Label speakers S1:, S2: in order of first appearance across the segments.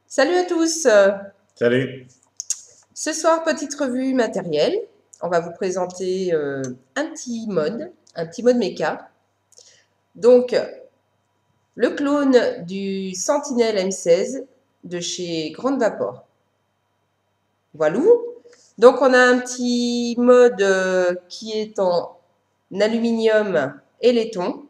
S1: Salut à tous.
S2: Salut.
S1: Ce soir, petite revue matérielle. On va vous présenter un petit mode méca. Donc, le clone du Sentinel M16 de chez Grande Vapor. Voilà. Donc, on a un petit mode qui est en aluminium et laiton.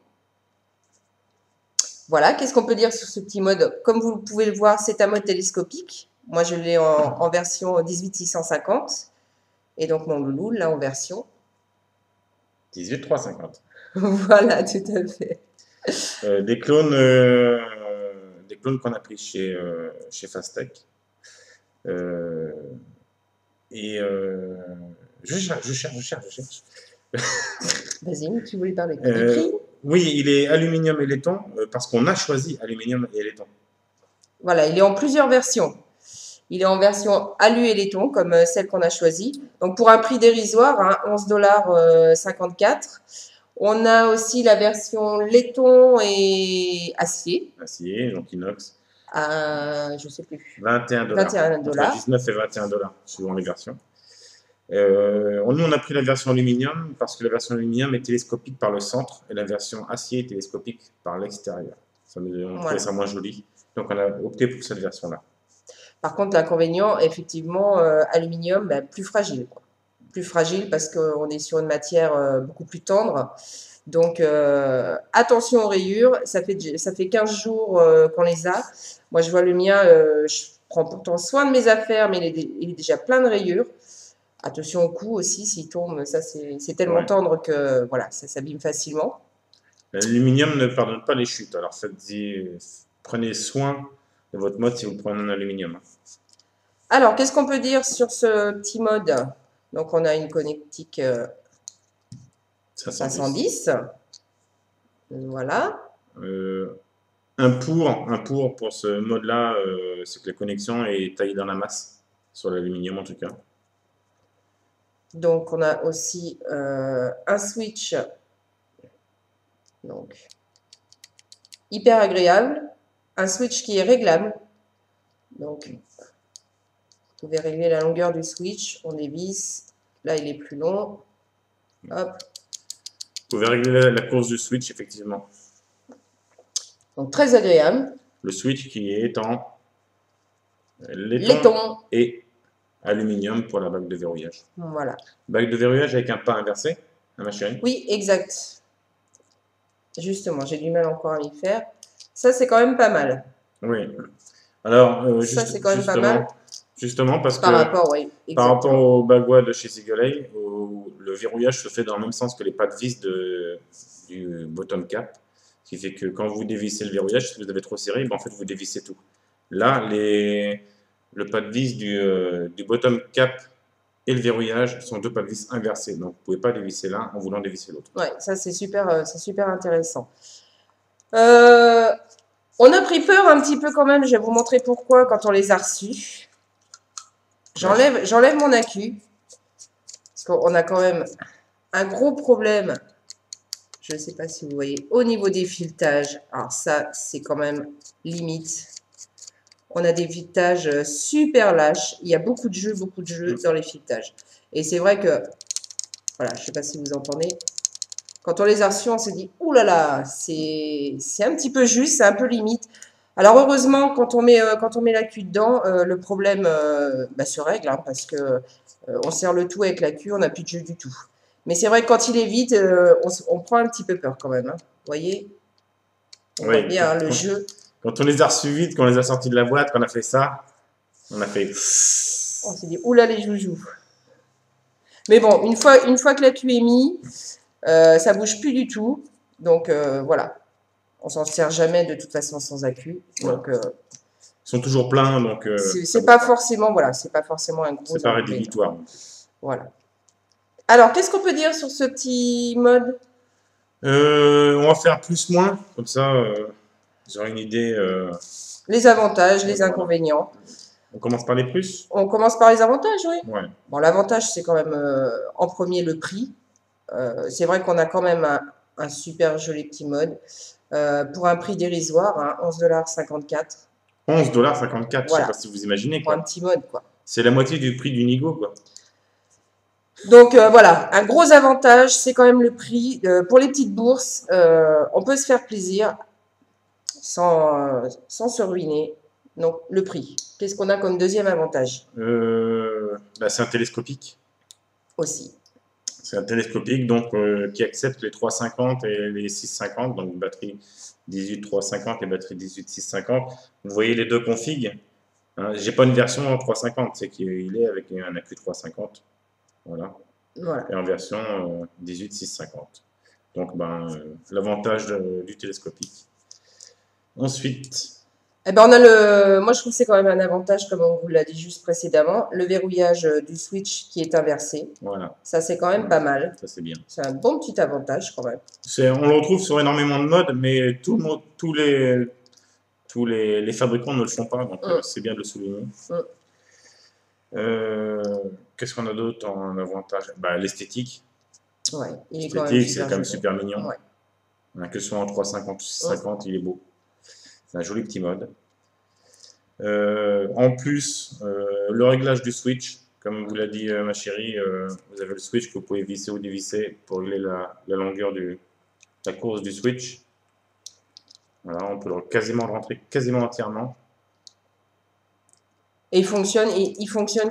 S1: Voilà, qu'est-ce qu'on peut dire sur ce petit mode? Comme vous pouvez le voir, c'est un mode télescopique. Moi, je l'ai en version 18650. Et donc, mon loulou, là, en version
S2: 18350.
S1: Voilà, tout à fait.
S2: Des clones qu'on a pris chez Fastech. Je cherche.
S1: Vas-y, tu voulais parler du prix?
S2: Oui, il est aluminium et laiton parce qu'on a choisi aluminium et laiton.
S1: Voilà, il est en plusieurs versions. Il est en version alu et laiton, comme celle qu'on a choisie. Donc, pour un prix dérisoire, hein, 11,54 $. On a aussi la version laiton et acier.
S2: Acier, donc inox.
S1: Je ne sais plus.
S2: 21 $.
S1: 21 $.
S2: Entre 19 et 21 $, suivant les versions. Nous, on a pris la version aluminium parce que la version aluminium est télescopique par le centre et la version acier est télescopique par l'extérieur. On trouvait ça moins joli. Donc, on a opté pour cette version-là.
S1: Par contre, l'inconvénient, effectivement, aluminium, plus fragile. Plus fragile parce qu'on est sur une matière beaucoup plus tendre. Donc, attention aux rayures. Ça fait 15 jours qu'on les a. Moi, je vois le mien, je prends pourtant soin de mes affaires, mais il est déjà plein de rayures. Attention au cou aussi, s'il tombe, ça c'est tellement tendre que voilà, ça s'abîme facilement.
S2: L'aluminium ne pardonne pas les chutes. Alors, prenez soin de votre mode si vous prenez un aluminium.
S1: Alors, qu'est-ce qu'on peut dire sur ce petit mode? Donc, on a une connectique 510. Voilà.
S2: Un pour ce mode-là, c'est que la connexion est taillée dans la masse, sur l'aluminium en tout cas.
S1: Donc, on a aussi un switch donc, hyper agréable. Un switch qui est réglable. Donc, vous pouvez régler la longueur du switch. On dévisse. Là, il est plus long. Hop.
S2: Vous pouvez régler la course du switch, effectivement.
S1: Donc, très agréable.
S2: Le switch qui est en
S1: laiton
S2: et aluminium pour la bague de verrouillage.
S1: Voilà.
S2: Bague de verrouillage avec un pas inversé, hein, ma chérie?
S1: Oui, exact. Justement, j'ai du mal encore à m'y faire. Ça, c'est quand même pas mal.
S2: Oui. Alors,
S1: ça, c'est quand même pas mal.
S2: Justement, parce
S1: par
S2: que par rapport au bagua de chez Seaguley, le verrouillage se fait dans le même sens que les pas de vis du bottom cap. Ce qui fait que quand vous dévissez le verrouillage, si vous avez trop serré, en fait, vous dévissez tout. Là, le pas de vis du bottom cap et le verrouillage sont deux pas de vis inversés. Donc, vous ne pouvez pas dévisser l'un en voulant dévisser l'autre.
S1: Ouais, ça, c'est super intéressant. On a pris peur un petit peu quand même. Je vais vous montrer pourquoi quand on les a reçus. J'enlève mon accu. Parce qu'on a quand même un gros problème. Je ne sais pas si vous voyez. Au niveau des filetages. Alors ça, c'est quand même limite. On a des filetages super lâches. Il y a beaucoup de jeux dans les filetages. Et c'est vrai que, voilà, je ne sais pas si vous entendez. Quand on les a reçus, on s'est dit, ouh là là, c'est un petit peu juste, c'est un peu limite. Alors heureusement, quand on met la queue dedans, le problème se règle, hein, parce que on serre le tout avec la queue, on n'a plus de jeu du tout. Mais c'est vrai que quand il est vide, on prend un petit peu peur quand même. Hein. Vous voyez, on voit bien le jeu.
S2: Quand on les a reçus vite, quand on les a sortis de la boîte, qu'on a fait ça, on a fait...
S1: On s'est dit, oula les joujoux. Mais bon, une fois que la queue est mise, ça bouge plus du tout. Donc voilà, on s'en sert jamais de toute façon sans accu. Donc
S2: sont toujours pleins, donc
S1: c'est pas forcément, voilà, c'est pas forcément un gros
S2: c'est pas
S1: inconvénient.
S2: rédhibitoire.
S1: Voilà. Alors, qu'est-ce qu'on peut dire sur ce petit mode?
S2: On va faire plus-moins, comme ça, vous aurez une idée.
S1: Les avantages, les
S2: Voilà.
S1: inconvénients.
S2: On commence par les plus?
S1: On commence par les avantages, oui.
S2: Ouais.
S1: Bon, l'avantage, c'est quand même en premier le prix. C'est vrai qu'on a quand même un super joli petit mode pour un prix dérisoire, hein, 11,54 $.
S2: 11,54 $, je sais
S1: Voilà,
S2: pas si vous imaginez,
S1: pour un
S2: quoi.
S1: petit mode, quoi.
S2: C'est la moitié du prix du Nigo, quoi.
S1: Donc voilà, un gros avantage, c'est quand même le prix. Pour les petites bourses, on peut se faire plaisir sans se ruiner. Donc le prix. Qu'est-ce qu'on a comme deuxième avantage
S2: Bah, c'est un télescopique.
S1: aussi?
S2: C'est un télescopique donc qui accepte les 350 et les 650, donc batterie 18 350 et batterie 18 650. Vous voyez les deux configs. Hein, j'ai pas une version 350, c'est qu'il est avec un accu 350. Voilà.
S1: Voilà.
S2: Et en version 18 650. Donc l'avantage du télescopique. Ensuite,
S1: Eh ben, moi, je trouve que c'est quand même un avantage, comme on vous l'a dit juste précédemment, le verrouillage du switch qui est inversé.
S2: voilà,
S1: Ça, c'est quand même pas mal.
S2: ça c'est bien.
S1: C'est un bon petit avantage quand même.
S2: On le retrouve sur énormément de modes, mais tous les fabricants ne le font pas, donc c'est bien de le souligner. Qu'est-ce qu'on a d'autre en avantage? Bah, l'esthétique.
S1: Ouais, il est quand même
S2: L'esthétique, c'est
S1: super
S2: quand même
S1: joli.
S2: super mignon.
S1: Ouais.
S2: Hein, que ce soit en 350 ou 650, il est beau. C'est un joli petit mode. En plus, le réglage du switch, comme vous l'a dit ma chérie, vous avez le switch que vous pouvez visser ou dévisser pour régler la longueur de la course du switch. Voilà, on peut quasiment le rentrer quasiment entièrement.
S1: Et il fonctionne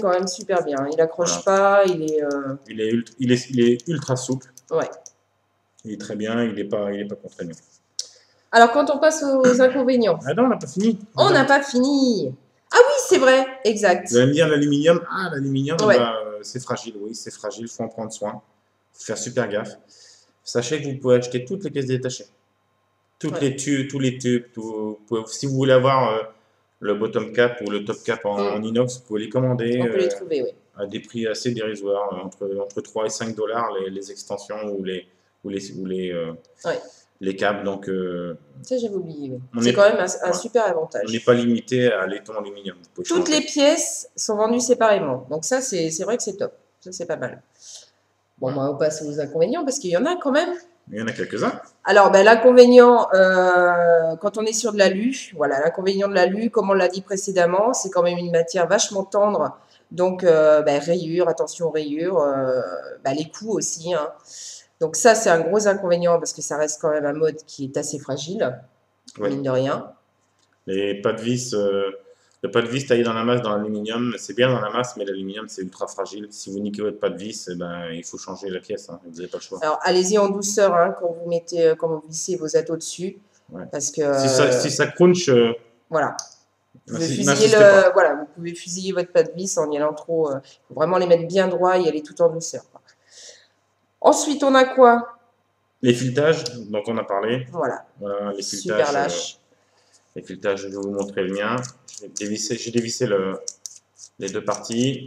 S1: quand même super bien. Il accroche
S2: Voilà.
S1: pas, il est.
S2: Il est ultra souple.
S1: Ouais.
S2: Il est très bien, il est pas contraignant.
S1: Alors, quand on passe aux inconvénients.
S2: Ah non, on n'a pas fini.
S1: On n'a pas fini. Ah oui, c'est vrai, exact.
S2: Vous allez me dire l'aluminium. Ah, l'aluminium,
S1: Ouais.
S2: c'est fragile. Oui, c'est fragile, il faut en prendre soin. Il faut faire super gaffe. Sachez que vous pouvez acheter toutes les pièces détachées. Toutes les tubes, tous les tubes. Si vous voulez avoir le bottom cap ou le top cap en inox, vous pouvez les commander.
S1: On peut les trouver, oui.
S2: À des prix assez dérisoires, entre 3 et 5 dollars les extensions ou les câbles. Donc,
S1: ça, j'avais oublié. Oui. C'est quand même un super avantage.
S2: On n'est pas limité à laiton aluminium.
S1: Toutes les pièces sont vendues séparément. Donc ça, c'est vrai que c'est top. Ça, c'est pas mal. Bon, on passe aux inconvénients parce qu'il y en a quand même.
S2: Il y en a quelques-uns.
S1: Alors, l'inconvénient, quand on est sur de l'alu, voilà, l'inconvénient de l'alu, comme on l'a dit précédemment, c'est quand même une matière vachement tendre. Donc, rayures, attention aux rayures, les coups aussi. Hein. Donc ça, c'est un gros inconvénient parce que ça reste quand même un mode qui est assez fragile, mine de rien.
S2: Les pas de vis, le pas de vis taillé dans la masse dans l'aluminium, c'est bien dans la masse, mais l'aluminium, c'est ultra fragile. Si vous niquez votre pas de vis, il faut changer la pièce, hein, vous n'avez pas le choix.
S1: Alors, allez-y en douceur quand vous vissez vos atos dessus.
S2: Ouais.
S1: Parce que,
S2: si ça crunch...
S1: voilà. Vous pouvez fusiller votre pas de vis en y allant trop. Il faut vraiment les mettre bien droits et aller tout en douceur. Ensuite, on a quoi?
S2: Les filettages dont on a parlé.
S1: Voilà.
S2: Les
S1: super lâche.
S2: Les filettages, je vais vous montrer le mien. J'ai dévissé les deux parties.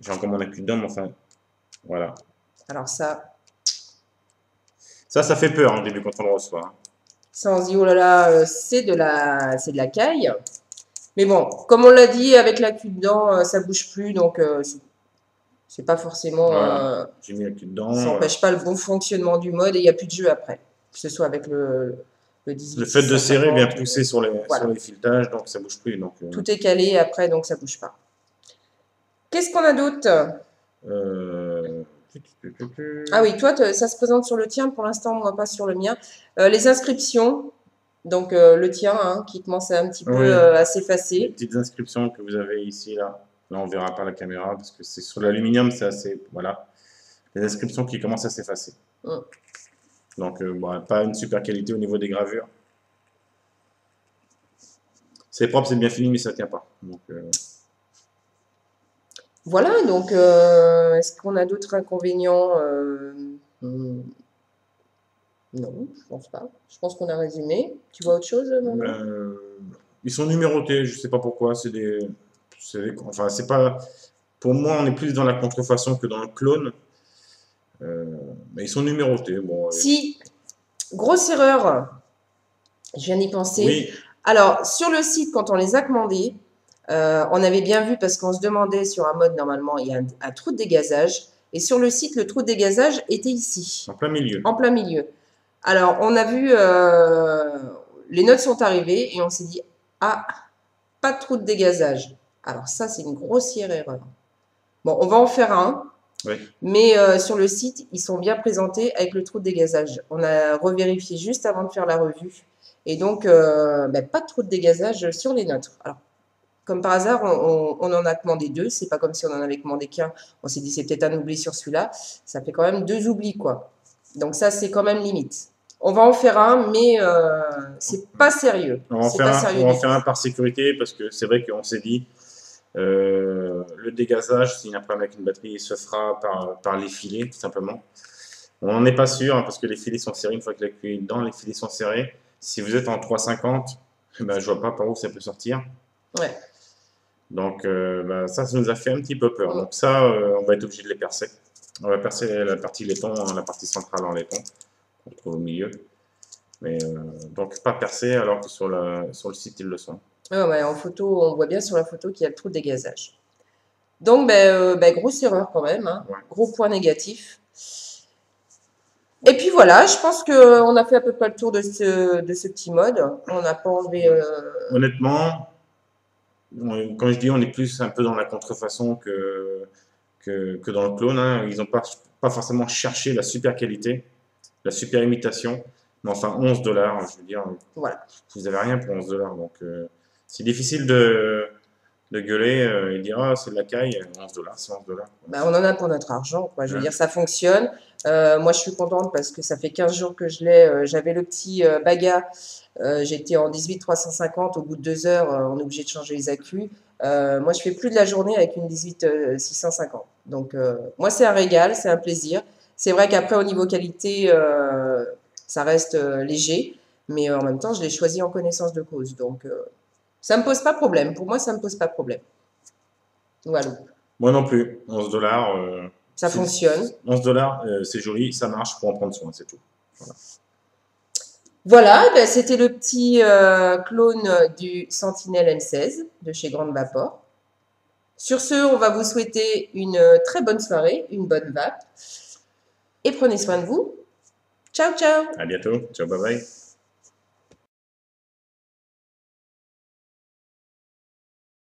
S2: J'ai encore mon accu dedans, mais enfin, voilà.
S1: Alors ça
S2: fait peur au début quand on le reçoit.
S1: Ça, on se dit, oh là là, c'est de la caille. Mais bon, comme on l'a dit, avec l'accu dedans, ça bouge plus, donc c'est pas forcément.
S2: Voilà. J'ai mis l'accu dedans.
S1: Ça n'empêche pas le bon fonctionnement du mode et il n'y a plus de jeu après. Que ce soit avec le 18.
S2: Le fait de serrer vient pousser sur les filetages, donc ça bouge plus. Donc,
S1: tout est calé après, donc ça bouge pas. Qu'est-ce qu'on a d'autre? Ah oui, toi, ça se présente sur le tien. Pour l'instant, moi, pas sur le mien. Les inscriptions. Donc, le tien, hein, qui commence à un petit peu à s'effacer.
S2: Les petites inscriptions que vous avez ici, là. Là, on verra par la caméra, parce que c'est sur l'aluminium, c'est assez... Voilà. Les inscriptions qui commencent à s'effacer. Donc, pas une super qualité au niveau des gravures. C'est propre, c'est bien fini, mais ça ne tient pas. Donc,
S1: voilà, donc, est-ce qu'on a d'autres inconvénients? Non, je pense pas. Je pense qu'on a résumé. Tu vois autre chose, Maman?
S2: Ils sont numérotés, je sais pas pourquoi. Enfin, c'est pas. Pour moi, on est plus dans la contrefaçon que dans le clone. Mais ils sont numérotés. Bon,
S1: Si, grosse erreur, je viens d'y penser.
S2: oui,
S1: Alors, sur le site, quand on les a commandés, on avait bien vu parce qu'on se demandait sur un mode, normalement, il y a un trou de dégazage. Et sur le site, le trou de dégazage était ici,
S2: en plein milieu.
S1: en plein milieu. Alors, on a vu, les notes sont arrivées et on s'est dit, ah, pas de trou de dégazage. Alors ça, c'est une grossière erreur. Bon, on va en faire un,
S2: Oui.
S1: mais sur le site, ils sont bien présentés avec le trou de dégazage. On a revérifié juste avant de faire la revue. Et donc, pas de trou de dégazage sur les nôtres. Alors, comme par hasard, on en a commandé deux. C'est pas comme si on en avait commandé qu'un. On s'est dit, c'est peut-être un oubli sur celui-là. Ça fait quand même deux oublis, quoi. Donc ça, c'est quand même limite. On va en faire un, mais c'est pas sérieux. C'est pas sérieux
S2: On va en
S1: du
S2: faire
S1: tout.
S2: un par sécurité parce que c'est vrai qu'on s'est dit le dégazage, s'il y a un problème avec une batterie, il se fera par les filets, tout simplement. On n'en est pas sûr hein, parce que les filets sont serrés. Une fois que la clé est dedans, les filets sont serrés. Si vous êtes en 350, ben, je vois pas par où ça peut sortir.
S1: Ouais.
S2: Donc ça nous a fait un petit peu peur.
S1: Mm.
S2: Donc ça, on va être obligé de les percer. On va percer la partie laiton, la partie centrale en laiton, qu'on trouve au milieu. Mais donc pas percé alors que sur le site ils le sont.
S1: Ouais, en photo, on voit bien sur la photo qu'il y a le trou de dégazage. Donc, grosse erreur quand même, hein.
S2: Ouais.
S1: Gros point négatif. Et puis voilà, je pense qu'on a fait à peu près le tour de ce petit mode. On n'a pas enlevé.
S2: Honnêtement, quand je dis on est plus un peu dans la contrefaçon que dans le clone, hein. Ils n'ont pas forcément cherché la super qualité, la super imitation. Mais enfin, 11 $, je veux dire,
S1: Voilà.
S2: vous n'avez rien pour 11 $. Donc, c'est difficile de gueuler et dire ah, c'est de la caille, 11 $, c'est 11 $.
S1: On en a pour notre argent, quoi. Je veux
S2: Ouais.
S1: dire, ça fonctionne. Moi, je suis contente parce que ça fait 15 jours que je l'ai. J'avais le petit Baga. J'étais en 18 350. Au bout de 2 heures, on est obligé de changer les accus. Moi, je fais plus de la journée avec une 18 650. Donc, moi, c'est un régal, c'est un plaisir. C'est vrai qu'après, au niveau qualité, ça reste léger. Mais en même temps, je l'ai choisi en connaissance de cause. Donc, ça ne me pose pas problème. Pour moi, ça ne me pose pas problème. Voilà.
S2: Moi non plus, 11 $.
S1: Ça fonctionne.
S2: 11 $, c'est joli, ça marche, faut en prendre soin, c'est tout. Voilà.
S1: Voilà, c'était le petit clone du Sentinel M16 de chez Grande Vapor. Sur ce, on va vous souhaiter une très bonne soirée, une bonne vape. Et prenez soin de vous. Ciao, ciao!
S2: À bientôt, ciao, bye bye.